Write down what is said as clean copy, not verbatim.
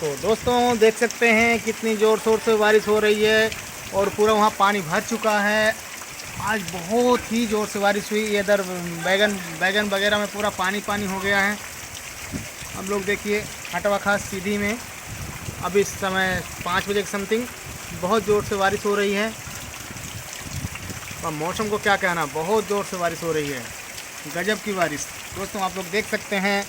तो दोस्तों देख सकते हैं कितनी ज़ोर शोर से बारिश हो रही है और पूरा वहाँ पानी भर चुका है। आज बहुत ही ज़ोर से बारिश हुई। इधर बैगन बैगन वगैरह में पूरा पानी पानी हो गया है। हम लोग देखिए हटवा खास सीधी में अब इस समय 5 बजे के समथिंग बहुत ज़ोर से बारिश हो रही है। और मौसम को क्या कहना, बहुत ज़ोर से बारिश हो रही है, गजब की बारिश। दोस्तों आप लोग देख सकते हैं